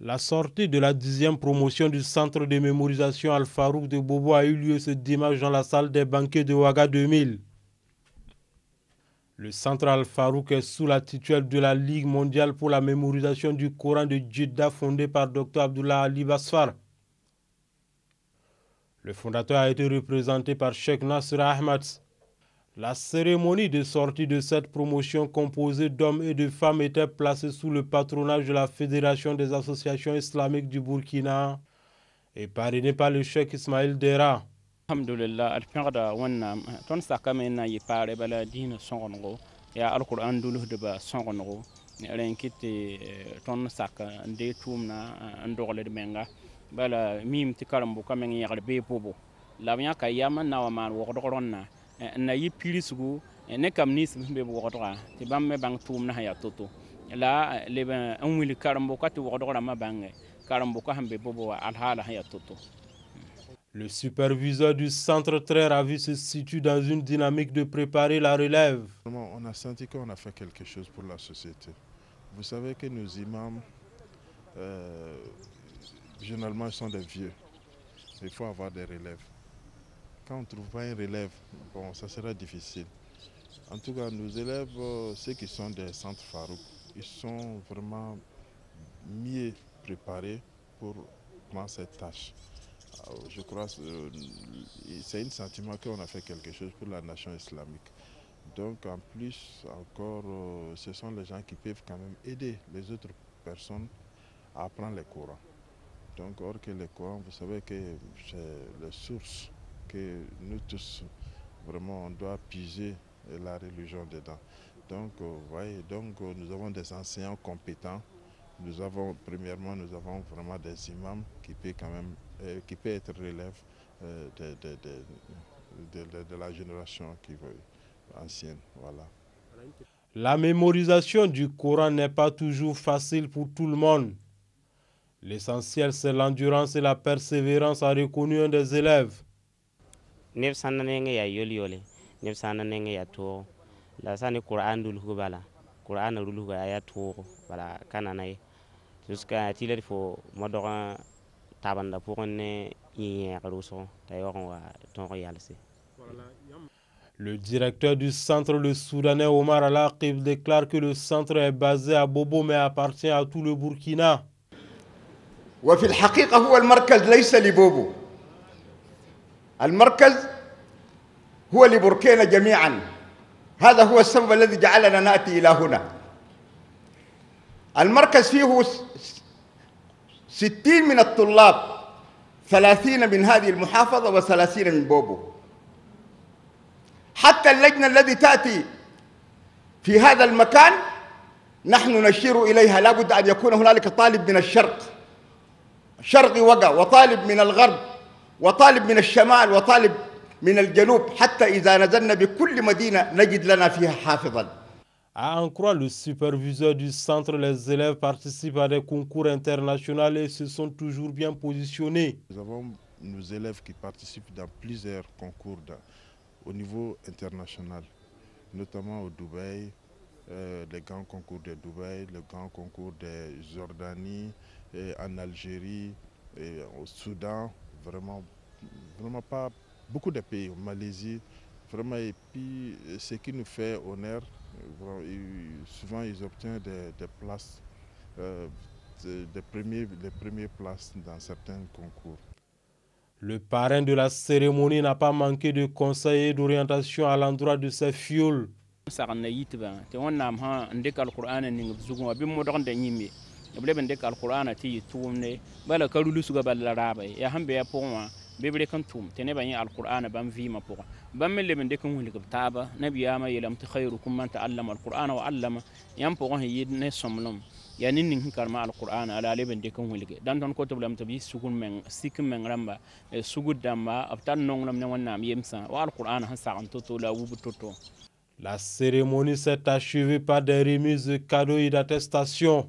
La sortie de la 10e promotion du centre de mémorisation Al-Farouk de Bobo a eu lieu ce dimanche dans la salle des banquets de Ouaga 2000. Le centre Al-Farouk est sous la tutelle de la Ligue mondiale pour la mémorisation du Coran de Jeddah fondée par Dr Abdullah Ali Basfar. Le fondateur a été représenté par Sheikh Nasser Ahmad. La cérémonie de sortie de cette promotion composée d'hommes et de femmes était placée sous le patronage de la Fédération des associations islamiques du Burkina et parrainée par le Cheikh Ismail Dera. Alhamdulillah, alpengda wannam ton sakame na yi pare bala dina songongo ya alquran dulu de ba songongo ren kitte ton saka nde tumna ndogle de menga bala mim ti karambu kamen yagar be bobo la nya ka yama na wa man wo doronna na yi pirisgu ne kam nis be wo dora ti bamme bang tumna ya toto la le ben an wili karambu ka ti wo dora ma bange karambu ka hambe bobo alhala ya toto. Le superviseur du centre très ravi se situe dans une dynamique de préparer la relève. On a senti qu'on a fait quelque chose pour la société. Vous savez que nos imams, généralement, sont des vieux. Il faut avoir des relèves. Quand on ne trouve pas une relève, bon, ça sera difficile. En tout cas, nos élèves, ceux qui sont des centres Farouk, ils sont vraiment mieux préparés pour cette tâche. Je crois que c'est un sentiment qu'on a fait quelque chose pour la nation islamique. Donc en plus encore, ce sont les gens qui peuvent quand même aider les autres personnes à apprendre les Corans. Donc or que les Corans, vous savez que c'est les sources que nous tous, vraiment, on doit piger la religion dedans. Donc, voyez, nous avons des enseignants compétents. Premièrement, nous avons vraiment des imams qui peuvent quand même être relève de la génération ancienne. Voilà. La mémorisation du Coran n'est pas toujours facile pour tout le monde. L'essentiel, c'est l'endurance et la persévérance, a reconnu un des élèves. La sani Quran dul hubala Quran dul hubala ya tour bala kananai jusqu'à tiler fo modora tabanda pour ne y ruso d'ailleurs on va ton réaliser. Le directeur du centre, le Soudanais Omar Al-Aqib, déclare que le centre est basé à Bobo mais appartient à tout le Burkina. وفي الحقيقة هو المركز ليس لبوبو. المركز هو لبوركينا جميعا. هذا هو السبب الذي جعلنا نأتي إلى هنا. المركز فيه 60 من الطلاب، 30 من هذه المحافظة و30 من بوبو. حتى اللجنة التي تأتي في هذا المكان نحن نشير إليها لابد أن يكون هنالك طالب من الشرق وقع، وطالب من الغرب، وطالب من الشمال، وطالب من الجنوب، حتى إذا نزلنا بكل مدينة نجد لنا فيها حافظا. À en croire le superviseur du centre, les élèves participent à des concours internationaux et se sont toujours bien positionnés. Nous avons nos élèves qui participent dans plusieurs concours au niveau international, notamment au Dubaï, les grands concours de Dubaï, le grand concours de Jordanie, en Algérie, et au Soudan, vraiment pas beaucoup de pays, en Malaisie, vraiment, et puis ce qui nous fait honneur, souvent ils obtiennent des places, des premières places dans certains concours. Le parrain de la cérémonie n'a pas manqué de conseils et d'orientation à l'endroit de ses fioles. bibri kan tum tene bani alquran ban vi ma pour ban mele ben de kan wuli taba nabiyama yelam ta khairukum man ta'allama alquran wa 'allama yam pour yid ne somlom ya nin nin karma alquran ala le ben de kan wuli dan ton ko to lam tabi sugun men sikim men ramba sugud damba abtan nonglam ne wonnam yemsa wa alquran han sa an to la wubu toto. La cérémonie s'est achevée par des remises de cadeaux et d'attestations.